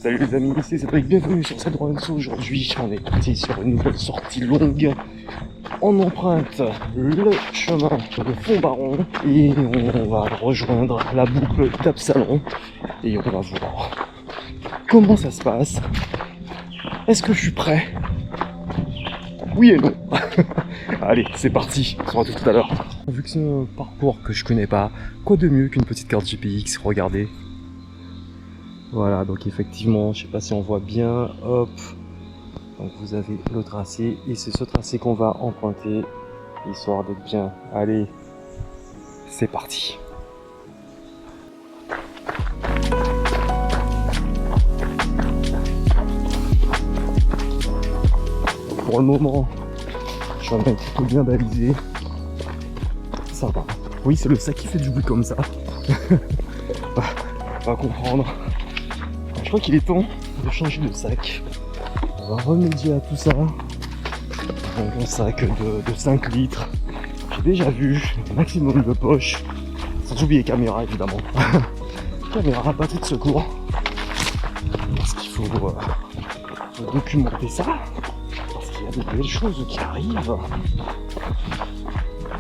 Salut les amis, c'est Cédric, bienvenue sur cette Robinson. Aujourd'hui, on est parti sur une nouvelle sortie longue. On emprunte le chemin de Fond-Baron et on va rejoindre la boucle d'Absalon et on va voir comment ça se passe. Est-ce que je suis prêt? Oui et non. Allez, c'est parti, on se retrouve tout à l'heure. Vu que c'est un parcours que je connais pas, quoi de mieux qu'une petite carte GPX, regardez. Voilà, donc effectivement, je sais pas si on voit bien, hop, donc vous avez le tracé, et c'est ce tracé qu'on va emprunter, histoire d'être bien. Allez, c'est parti. Pour le moment, je suis en train de bien balisé, ça va. Oui, c'est le sac qui fait du bruit comme ça. On va comprendre. Je crois qu'il est temps de changer de sac. On va remédier à tout ça. Donc un sac de 5 litres. J'ai déjà vu un maximum de poches. Sans oublier caméra évidemment. Caméra, batterie de secours. Parce qu'il faut documenter ça. Parce qu'il y a de belles choses qui arrivent.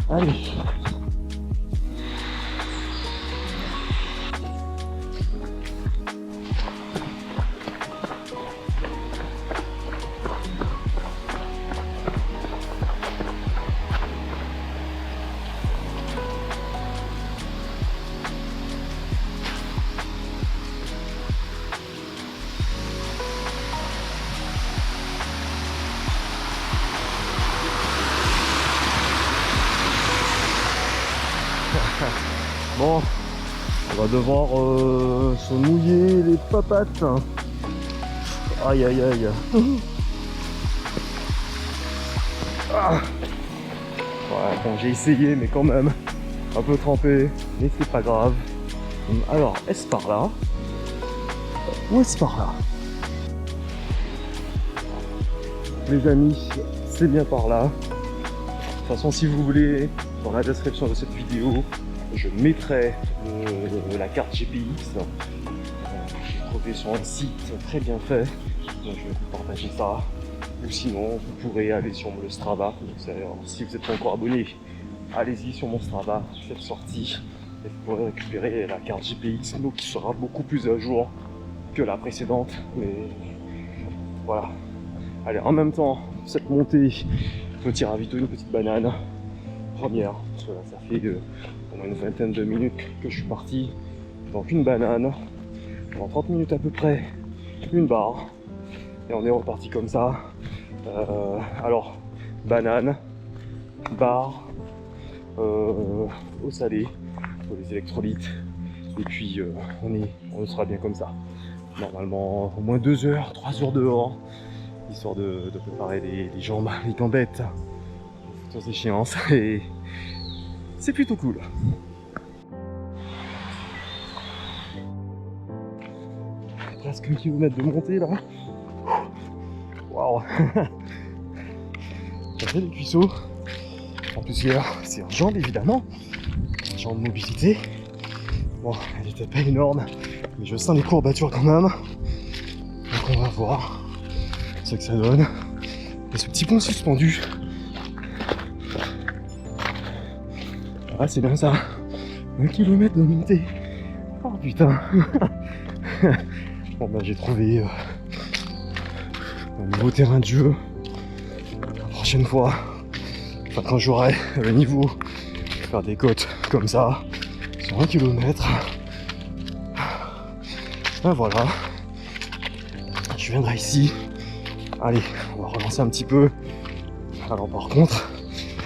Allez. Bon, on va devoir se mouiller les papates. Aïe aïe aïe. Ah. Ouais, bon, j'ai essayé, mais quand même, un peu trempé, mais c'est pas grave. Alors, est-ce par là? Ou est-ce par là? Les amis, c'est bien par là. De toute façon, si vous voulez, dans la description de cette vidéo, je mettrai la carte GPX. J'ai trouvé sur un site très bien fait. Donc je vais vous partager ça. Ou sinon, vous pourrez aller sur le Strava. Donc, si vous n'êtes pas encore abonné, allez-y sur mon Strava, cette sortie. Et vous pourrez récupérer la carte GPX, donc qui sera beaucoup plus à jour que la précédente. Mais voilà. Allez, en même temps, cette montée, petit ravito, une petite banane. Première, parce que là, ça fait pendant une vingtaine de minutes que je suis parti. Donc une banane, dans 30 minutes à peu près, une barre. Et on est reparti comme ça. Alors, banane, barre, eau salée, pour les électrolytes. Et puis on sera bien comme ça. Normalement, au moins 2 heures, 3 heures dehors, histoire de préparer les jambes, les gambettes aux futures échéances. Et c'est plutôt cool. Presque 1 kilomètre de montée là. Waouh. Ça fait des cuisseaux. En plus hier, c'est en jambes évidemment. Jambes mobilité. Bon, elle était pas énorme, mais je sens les courbatures quand même. Donc on va voir ce que ça donne. Et ce petit pont suspendu. Ah, c'est bien ça. 1 kilomètre de montée. Oh putain. Bon bah j'ai trouvé un nouveau terrain de jeu. La prochaine fois, enfin quand j'aurai le niveau, faire des côtes comme ça sur 1 kilomètre. Ben voilà. Je viendrai ici. Allez, on va relancer un petit peu. Alors par contre,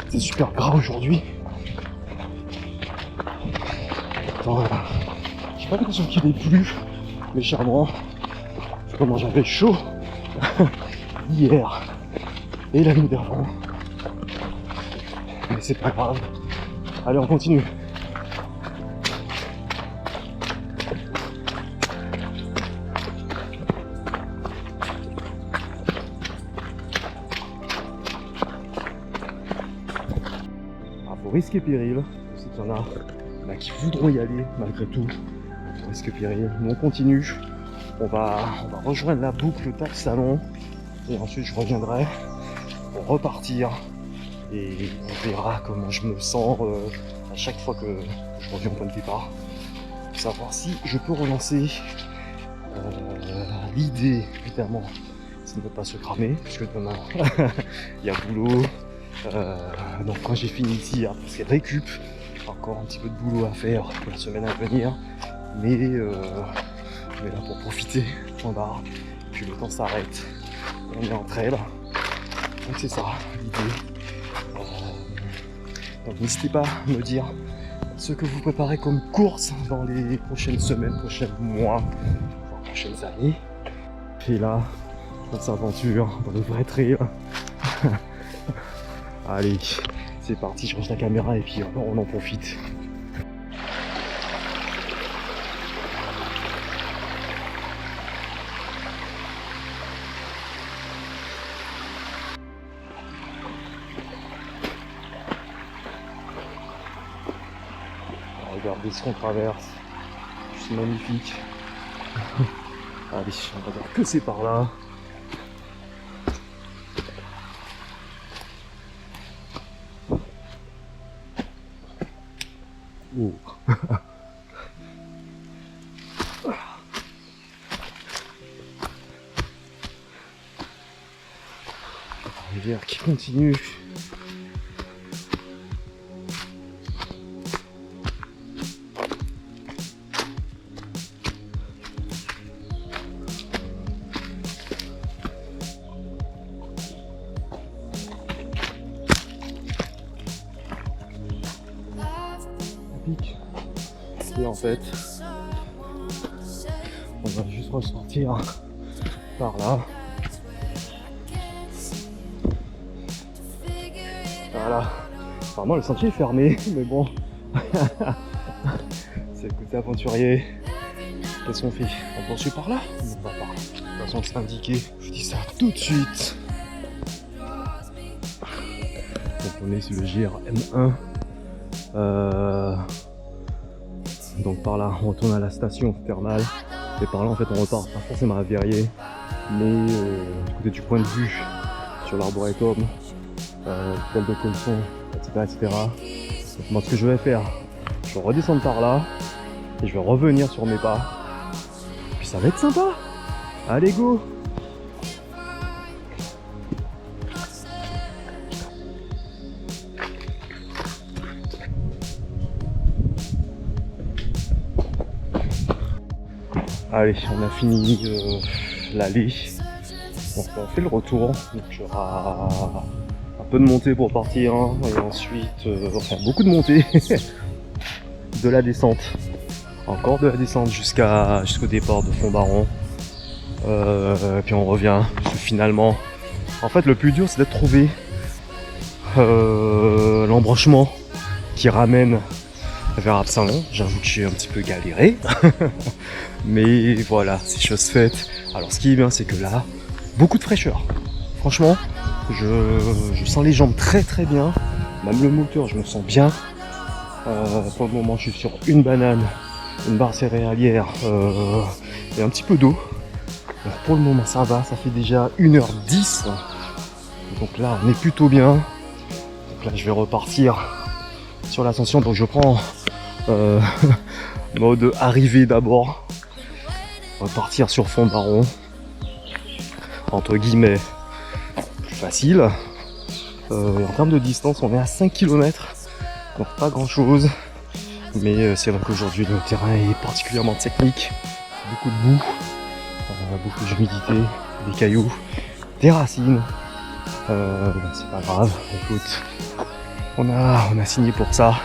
c'est super gras aujourd'hui. Attends, j'ai pas l'impression qu'il ait plu légèrement. Comment j'avais chaud hier et la nuit d'avant. Mais c'est pas grave. Allez, on continue. Faut risquer péril. Je sais qu'il y en a qui voudront y aller malgré tout. Faut risquer péril. Nous on continue. On va rejoindre la boucle d'Absalon et ensuite je reviendrai pour repartir et on verra comment je me sens à chaque fois que je reviens au point de départ pour savoir si je peux relancer. L'idée évidemment c'est de ne pas se cramer puisque demain il y a boulot, donc quand j'ai fini ici après c'est récup, encore un petit peu de boulot à faire pour la semaine à venir, mais là pour profiter point barre, puis le temps s'arrête, on est en trail, donc c'est ça l'idée. Donc n'hésitez pas à me dire ce que vous préparez comme course dans les prochaines semaines, prochains mois, voire prochaines années. Et là, on s'aventure dans le vrai trail. Allez, c'est parti, je range la caméra et puis on en profite. Regardez ce qu'on traverse, c'est magnifique. Allez, on va dire que c'est par là. Oh. Rivière qui continue. Et en fait, on va juste ressortir par là. Voilà. Apparemment le sentier est fermé, mais bon. C'est le côté aventurier. Qu'est-ce qu'on fait? On poursuit par là? On va par là. De toute façon c'est indiqué. Je dis ça tout de suite. Donc on est sur le GRM1. Donc par là on retourne à la station thermale et par là en fait on repart pas forcément à Verrier mais du côté du point de vue sur l'Arboretum, tel de Colson, etc. Donc moi ce que je vais faire, je vais redescendre par là et je vais revenir sur mes pas. Puis ça va être sympa. Allez go! Allez, on a fini l'allée, donc on fait le retour, donc il y aura un peu de montée pour partir, hein, et ensuite, enfin beaucoup de montée, de la descente, encore de la descente jusqu'au départ de Fond-Baron, puis on revient, parce que finalement, en fait le plus dur c'est de trouver l'embranchement qui ramène vers Absalon. J'avoue que j'ai un petit peu galéré, mais voilà, c'est chose faite. Alors ce qui est bien, c'est que là, beaucoup de fraîcheur. Franchement, je sens les jambes très très bien. Même le moteur, je me sens bien. Pour le moment, je suis sur une banane, une barre céréalière et un petit peu d'eau. Pour le moment, ça va. Ça fait déjà 1h10. Donc là, on est plutôt bien. Donc là, je vais repartir sur l'ascension. Donc je prends mode arrivée d'abord, repartir sur Fond-Baron, entre guillemets plus facile, et en termes de distance on est à 5 km, donc pas grand chose, mais c'est vrai qu'aujourd'hui le terrain est particulièrement technique, beaucoup de boue, beaucoup d'humidité, des cailloux, des racines, c'est pas grave, écoute, on a signé pour ça.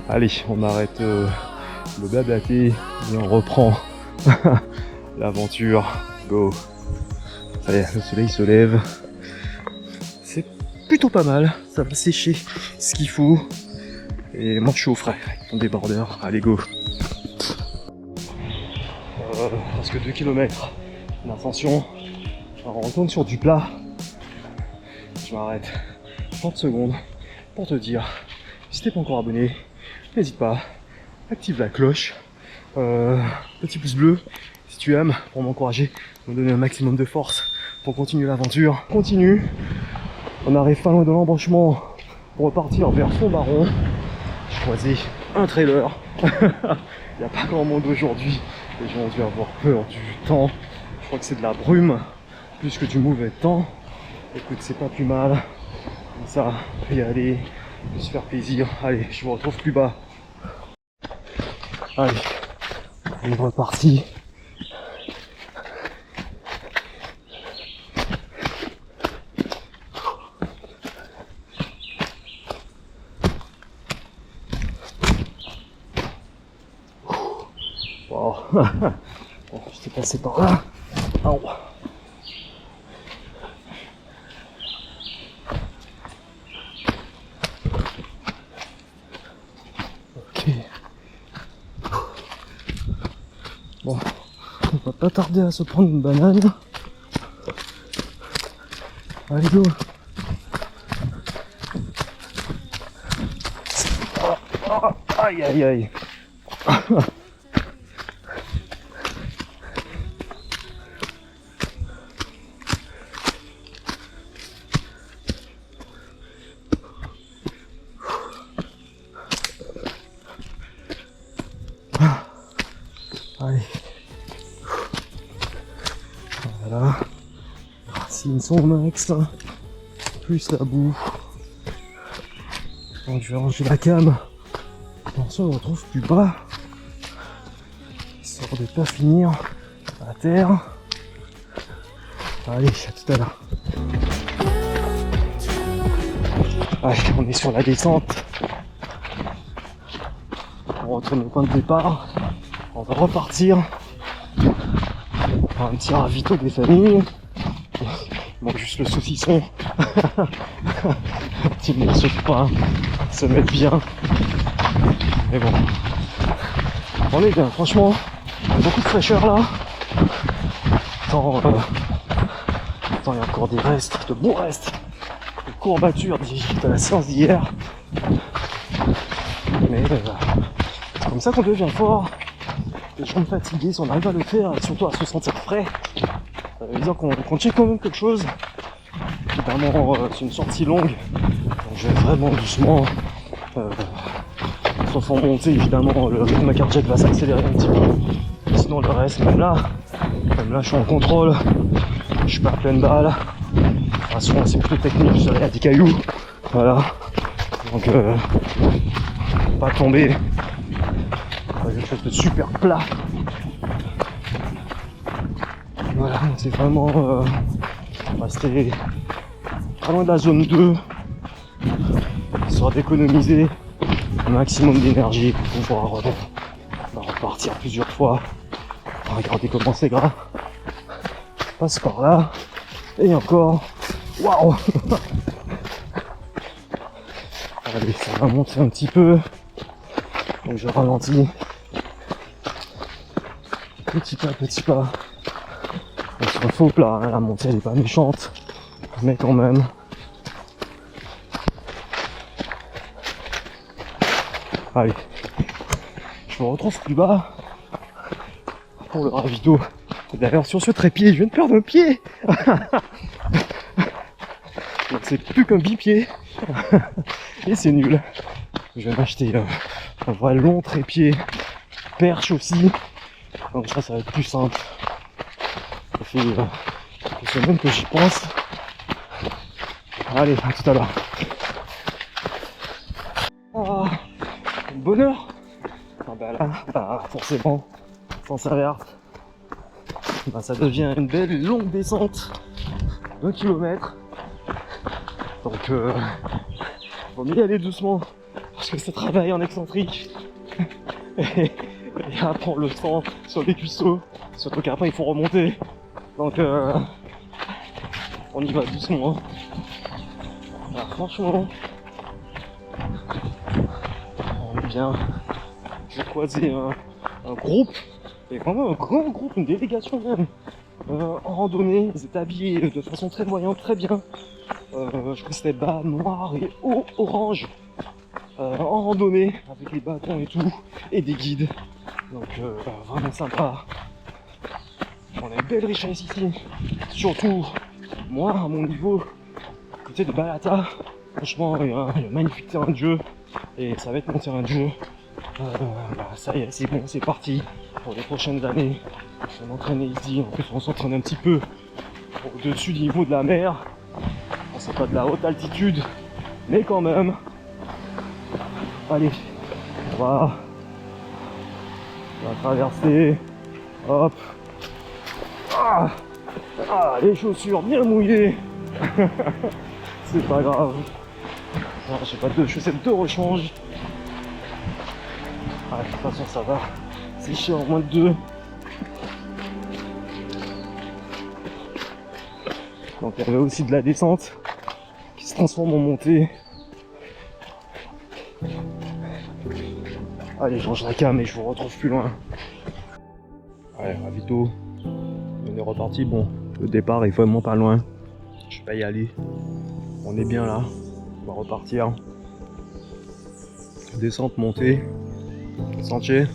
Allez, on arrête le blablaté et on reprend l'aventure. Go! Ça y est, le soleil se lève. C'est plutôt pas mal. Ça va sécher ce qu'il faut. Et moi je suis au frais avec mon débardeur. Allez, go! Presque 2 km d'ascension. Alors on retourne sur du plat. Je m'arrête 30 secondes pour te dire, si t'es pas encore abonné, n'hésite pas, active la cloche, petit pouce bleu si tu aimes, pour m'encourager, me donner un maximum de force pour continuer l'aventure. Continue. On arrive pas loin de l'embranchement pour repartir vers Fond-Baron. J'ai choisi un trailer. Il n'y a pas grand monde aujourd'hui. Les gens ont dû avoir peur du temps. Je crois que c'est de la brume plus que du mauvais temps. Écoute, c'est pas plus mal. Comme ça, on peut y aller, on peut se faire plaisir. Allez, je vous retrouve plus bas. Allez, on est reparti. Wow. Bon, je t'ai passé par là. Oh. Ok. Bon, on va pas tarder à se prendre une banane. Allez go. Oh, oh, aïe aïe aïe. Allez. Voilà. Les racines sont max. Plus la boue. Donc je vais ranger la cam. On se retrouve plus bas. Histoire de pas finir à terre. Allez, à tout à l'heure. Allez, on est sur la descente. On retourne au point de départ. On va repartir. Un petit ravito des familles. Il manque juste le saucisson. Un petit morceau de pain. Se mettre bien. Mais bon. On est bien, franchement. Il y a beaucoup de fraîcheur là. Tant il y a encore des restes, de beaux restes. De courbatures de la séance d'hier. Mais c'est comme ça qu'on devient fort. Les jambes fatiguées, si on arrive à le faire, et surtout à se sentir frais, disons qu'on check quand même quelque chose. Évidemment, c'est une sortie longue, donc je vais vraiment doucement. Sauf en montée, évidemment, le rythme cardiaque va s'accélérer un petit peu. Sinon, le reste, même là, je suis en contrôle, je suis pas à pleine balle. Souvent, c'est plutôt technique, je serai à des cailloux. Voilà. Donc, pas tomber. Quelque chose de super plat. Voilà, c'est vraiment rester pas loin de la zone 2, histoire d'économiser un maximum d'énergie pour pouvoir repartir plusieurs fois. Regardez comment c'est gras. Je passe par là et encore. Waouh. Allez, ça va monter un petit peu. Donc je ralentis. Petit pas. Donc sur un faux plat, hein, la montée elle est pas méchante, mais quand même. Allez, je me retrouve plus bas pour le ravito. D'ailleurs sur ce trépied, je viens de perdre un pied. Donc c'est plus qu'un bipied. Et c'est nul. Je vais m'acheter un vrai long trépied, perche aussi. Donc ça va être plus simple. Ça fait quelques semaines que j'y pense. Allez, à tout à l'heure. Oh, bonheur. Ah bah là, forcément, sans servir. Bah ça devient une belle longue descente d'1 kilomètre. Donc vaut mieux y aller doucement parce que ça travaille en excentrique. Et apprendre le temps sur les cuisseaux, surtout qu'après il faut remonter. Donc on y va doucement. Alors, franchement, on est bien. J'ai croisé un groupe, et vraiment un grand groupe, une délégation même, en randonnée. Ils étaient habillés de façon très voyante, très bien. Je crois que c'était bas noir et orange. En randonnée, avec les bâtons et tout, et des guides. Donc vraiment sympa. On a une belle richesse ici. Surtout, moi, à mon niveau, côté de Balata, franchement, il y a un magnifique terrain de jeu. Et ça va être mon terrain de jeu. Ça y est, c'est bon, c'est parti. Pour les prochaines années, je vais m'entraîner ici. En plus, on s'entraîne un petit peu au-dessus du niveau de la mer. Bon, c'est pas de la haute altitude, mais quand même. Allez, on va traverser. Hop. Les chaussures bien mouillées. C'est pas grave. Non, j'ai pas de chaussettes de rechange. De toute façon, ça va sécher en moins de 2. Donc il y avait aussi de la descente qui se transforme en montée. Allez, je range la cam et je vous retrouve plus loin. Allez, ravito. On est reparti. Bon, le départ est vraiment pas loin. Je vais pas y aller. On est bien là. On va repartir. Descente, montée. Sentier.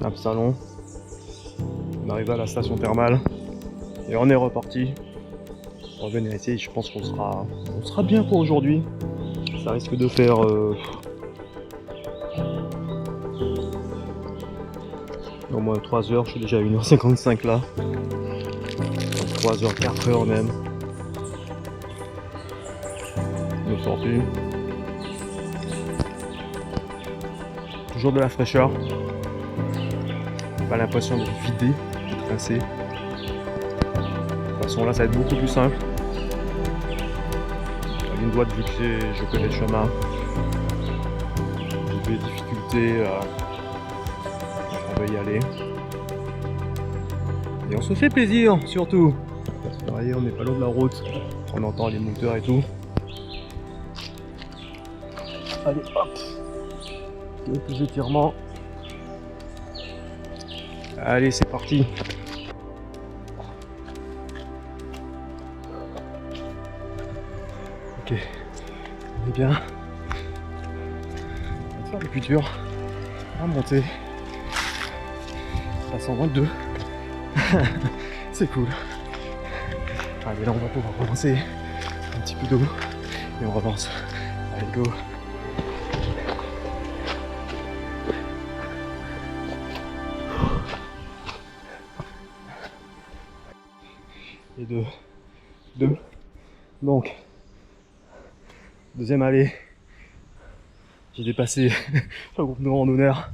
Absalon. On arrive à la station thermale. Et on est reparti. On va venir essayer. Je pense qu'on sera bien pour aujourd'hui. Ça risque de faire au moins 3 heures, je suis déjà à 1h55 là. 3h, 4h même. On est sorti. Toujours de la fraîcheur. Pas l'impression de vider, de trincer. De toute façon là ça va être beaucoup plus simple. La ligne droite vu que je connais le chemin. J'ai des difficultés. On va y aller. Et on se fait plaisir surtout. Parce que derrière on n'est pas loin de la route. On entend les moteurs et tout. Allez hop. Quelques étirements. Allez c'est parti. Ok. On est bien. On va faire le plus dur. À monter. 322. C'est cool. Allez là on va pouvoir relancer un petit peu d'eau et on relance. Allez go. Et deux. Donc deuxième allée. J'ai dépassé le groupe de randonneurs.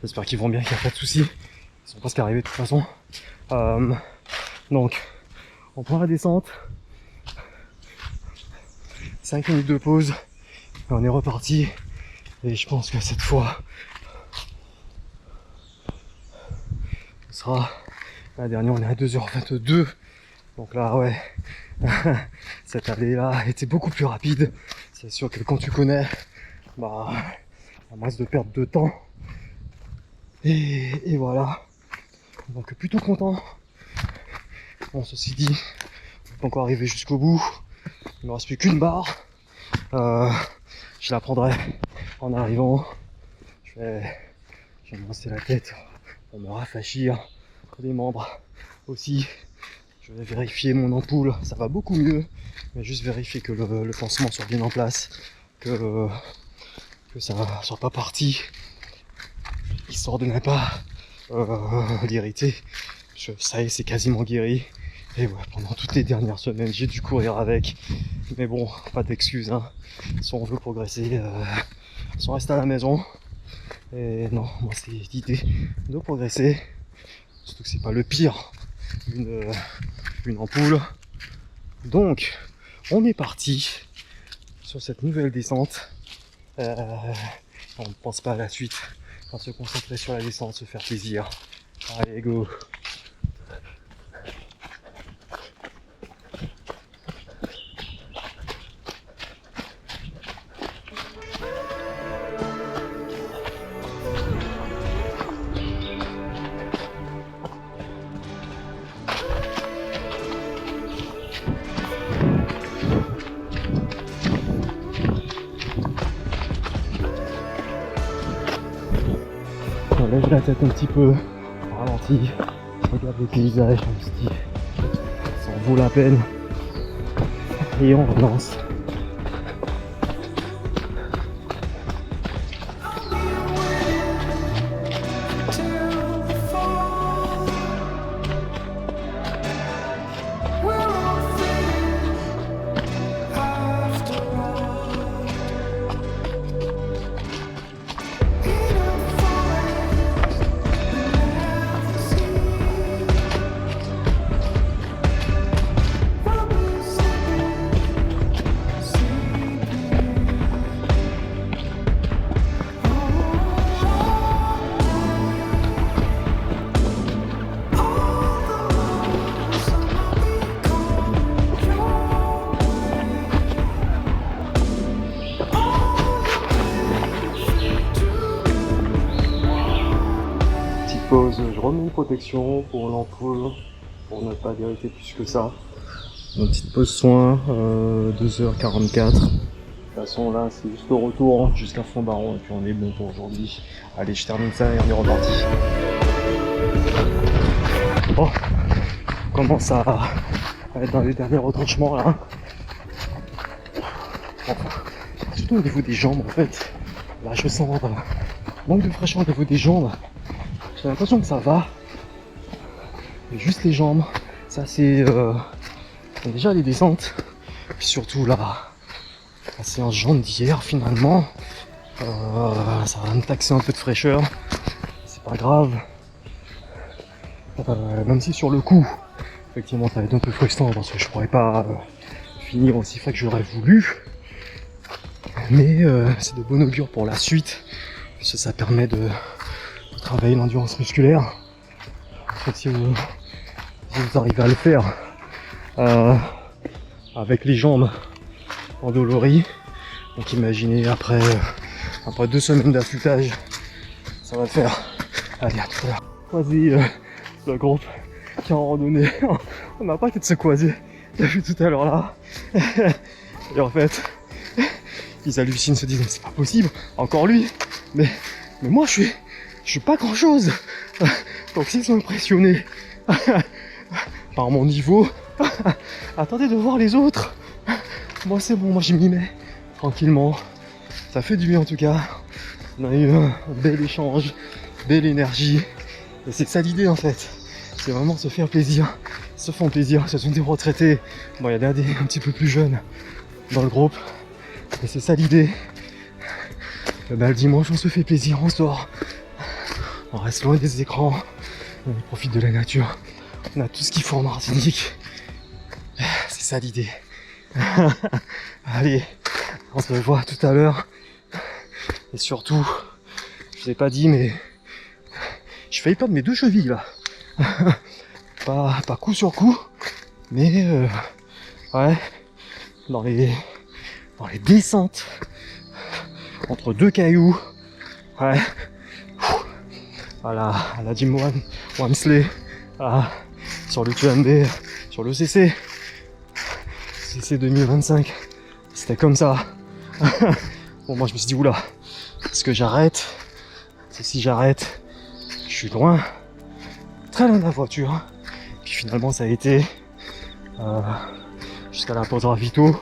J'espère qu'ils vont bien, qu'il n'y a pas de soucis. Ils sont presque arrivés de toute façon. Donc, on prend la descente. 5 minutes de pause. Et on est reparti. Et je pense que cette fois, ce sera la dernière. On est à 2h22. Donc là, ouais, cette allée-là était beaucoup plus rapide. C'est sûr que quand tu connais, bah, à moins de perdre de temps. Et voilà. Donc plutôt content. Bon, ceci dit, on n'est pas encore arrivé jusqu'au bout. Il ne me reste plus qu'une barre. Je la prendrai en arrivant. Je vais me lancer la tête pour me rafraîchir les membres aussi. Je vais vérifier mon ampoule, ça va beaucoup mieux. Mais juste vérifier que le pansement soit bien en place. Que ça ne soit pas parti. Histoire de ne pas l'irriter. Ça y est, c'est quasiment guéri. Et ouais, pendant toutes les dernières semaines, j'ai dû courir avec. Mais bon, pas d'excuses. Hein. Si on veut progresser, si on reste à la maison. Et non, moi c'est l'idée de progresser. Surtout que c'est pas le pire, une ampoule. Donc, on est parti sur cette nouvelle descente. On ne pense pas à la suite. On va se concentrer sur la descente, se faire plaisir. Allez, go! On lève la tête un petit peu, on ralentit. ici, je regarde les paysages, je me dis, ça en vaut la peine. Et on relance. Pause, je remets une protection pour l'ampoule pour ne pas irriter plus que ça. Une petite pause soin, 2h44. De toute façon là c'est juste le retour jusqu'à Fond-Baron et puis on est bon pour aujourd'hui. Allez, je termine ça et on est reparti. Bon, on commence à être dans les derniers retranchements là. Enfin, surtout au niveau des jambes en fait. Là je sens manque de fraîcheur au niveau des jambes. J'ai l'impression que ça va. Mais juste les jambes. Ça c'est déjà les descentes. Puis surtout là, la séance jambes d'hier finalement. Ça va me taxer un peu de fraîcheur. C'est pas grave. Même si sur le coup, effectivement ça va être un peu frustrant parce que je pourrais pas finir aussi frais que j'aurais voulu. Mais c'est de bon augure pour la suite. Parce que ça permet de travailler l'endurance musculaire. En fait, si vous arrivez à le faire avec les jambes endolories, donc imaginez après 2 semaines d'affûtage, ça va le faire. Allez, à tout à l'heure. Croiser le groupe qui est en randonnée. On n'a pas qu'à se croiser. T'as vu tout à l'heure là. Et en fait, ils hallucinent, se disent mais c'est pas possible, encore lui. Mais moi je suis pas grand chose. Donc s'ils sont impressionnés par mon niveau, attendez de voir les autres. Moi c'est bon, moi je m'y mets tranquillement. Ça fait du bien en tout cas. On a eu un bel échange, belle énergie. Et c'est ça l'idée en fait. C'est vraiment se faire plaisir. Se font plaisir. Ce sont des retraités. Bon, il y en a des un petit peu plus jeunes dans le groupe. Et c'est ça l'idée. Le dimanche on se fait plaisir, on sort. On reste loin des écrans, on profite de la nature, on a tout ce qu'il faut en Martinique. C'est ça l'idée. Allez, on se revoit tout à l'heure. Et surtout, je vous ai pas dit mais je failli perdre mes 2 chevilles là. pas coup sur coup, mais ouais, dans les descentes entre 2 cailloux, ouais. Voilà, à la Jim Wamsley, sur le QMB, sur le CC 2025, c'était comme ça. Bon, moi je me suis dit oula, est-ce que j'arrête? Si j'arrête, je suis loin, très loin de la voiture. Puis finalement ça a été jusqu'à la pause ravito.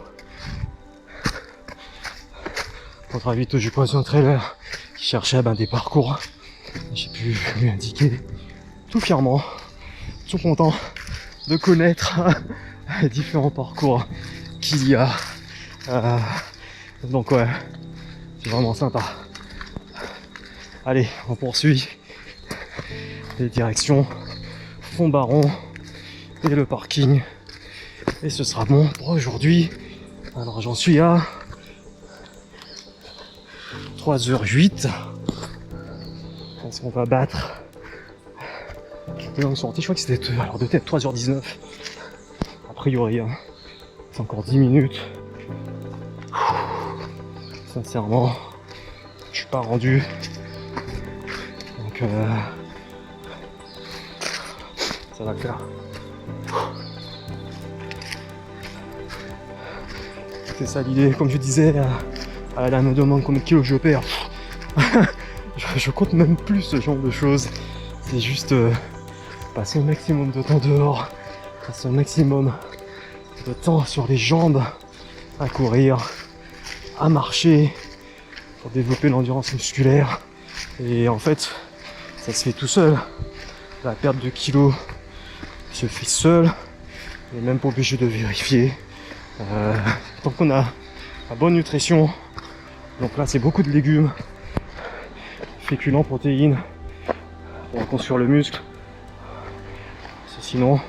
Pause ravito, j'ai croisé un trailer qui cherchait des parcours. J'ai pu lui indiquer tout fièrement, tout content de connaître les différents parcours qu'il y a. Donc ouais, c'est vraiment sympa. Allez, on poursuit les directions Fond-Baron et le parking. Et ce sera bon pour aujourd'hui. Alors j'en suis à 3h08. Est-ce qu'on va battre la longue sortie? Je crois que c'était alors de tête 3h19 a priori, hein. C'est encore 10 minutes. Sincèrement je suis pas rendu, donc ça va le faire. C'est ça l'idée, comme je disais à la dame me demande combien de kilos je perds. Je compte même plus ce genre de choses. C'est juste passer au maximum de temps dehors, passer au maximum de temps sur les jambes, à courir, à marcher, pour développer l'endurance musculaire. Et en fait, ça se fait tout seul. La perte de kilos se fait seul, et même pas obligé de vérifier. Tant qu'on a la bonne nutrition, donc là c'est beaucoup de légumes, féculents, protéines, pour construire le muscle. Sinon,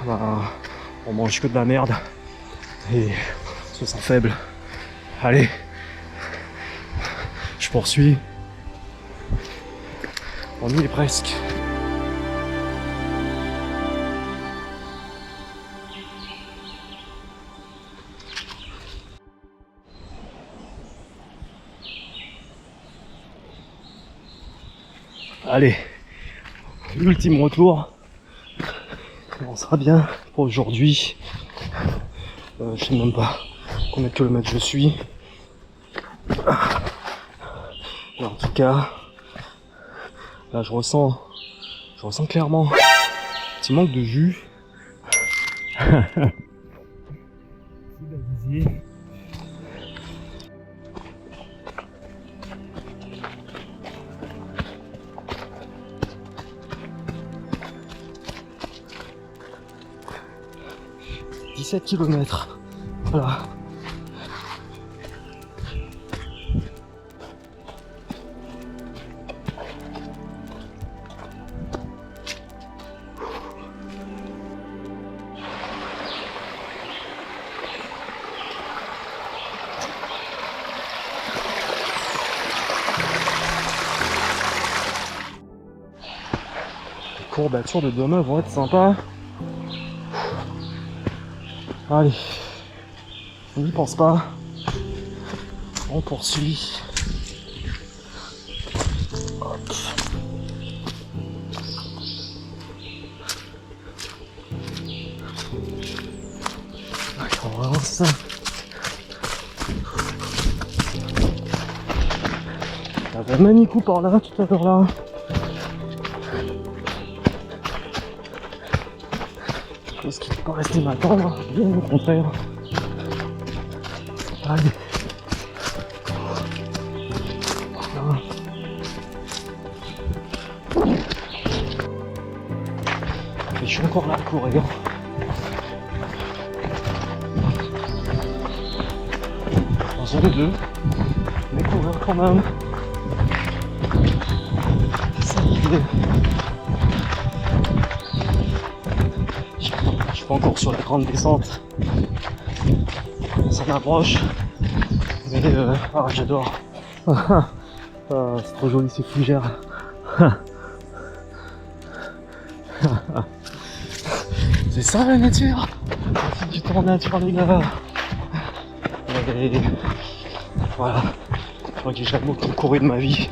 bah, on mange que de la merde et on se sent faible. Allez, je poursuis. On y est presque. Allez, ultime retour. On sera bien pour aujourd'hui. Je sais même pas combien de kilomètres je suis. Mais en tout cas, là je ressens clairement un petit manque de jus. « 17 km. Voilà. Les courbatures de demain vont être sympas. Allez, on n'y pense pas. On poursuit. Hop. Allez, on avance. Il y avait un Manikou par là tout à l'heure là. Est-ce qu'il ne peut pas rester m'attendre? Bien au contraire. Allez. Voilà. Et je suis encore là à courir. En zone 2. Mais courir quand même. Ça y est. Je suis pas encore sur la grande descente. Ça m'approche. Mais j'adore. C'est trop joli ces fougères. C'est ça la nature. C'est du temps nature les gars. Et voilà. Je crois que j'ai jamais beaucoup couru de ma vie.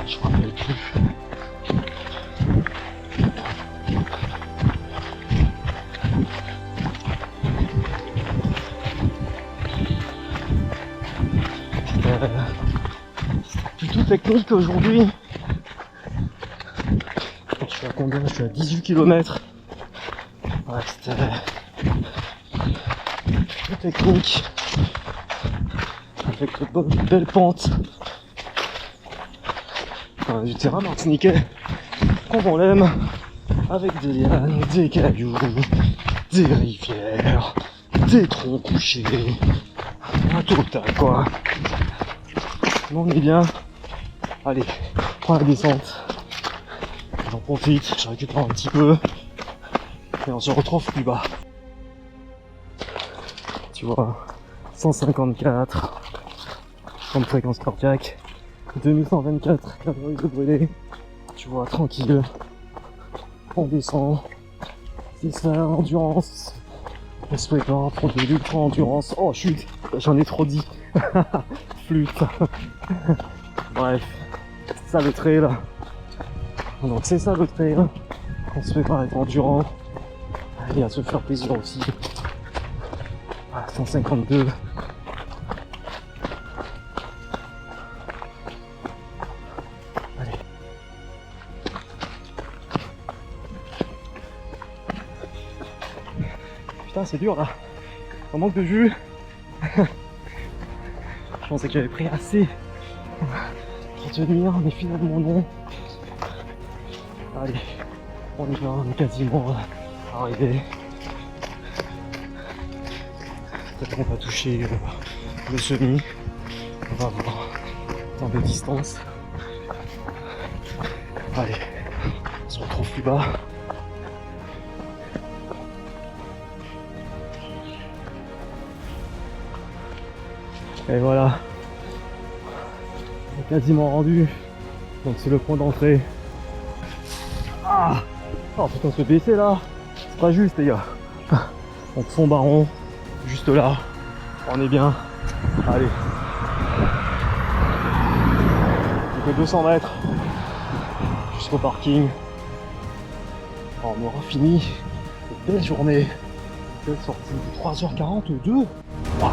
Je me rappelle plus. Plutôt technique aujourd'hui. Je suis à combien? Je suis à 18 km. Ouais, c'était plutôt technique. Avec de belles pentes. Enfin, du terrain martiniquais. Comme on l'aime. Avec des lianes, des cailloux, des rivières, des troncs couchés. Un total quoi. On est bien. Allez, prends la descente. J'en profite, je récupère un petit peu. Et on se retrouve plus bas. Tu vois, 154 comme fréquence cardiaque, 2124 calories de brûlé. Tu vois, tranquille. On descend. C'est ça, endurance. On se prépare pour de l'ultra endurance. Oh chut, j'en ai trop dit. Flûte. Bref, c'est ça le trail. Donc c'est ça le trail. On se prépare à être endurant et à se faire plaisir aussi. 152. putain, c'est dur là. On manque de jus. Je pensais que j'avais pris assez pour tenir, mais finalement non. Allez, on y va, on est quasiment arrivé. Peut-être qu'on va toucher le semi. On va voir dans des distances. Allez, on se retrouve plus bas. Et voilà, on est quasiment rendu. Donc c'est le point d'entrée. Ah, oh putain, se baisser là, c'est pas juste les gars. Donc fond baron, juste là, on est bien. Allez, plus que 200 mètres jusqu'au parking. On aura fini une belle journée. Belle sortie de 3h42. Wow.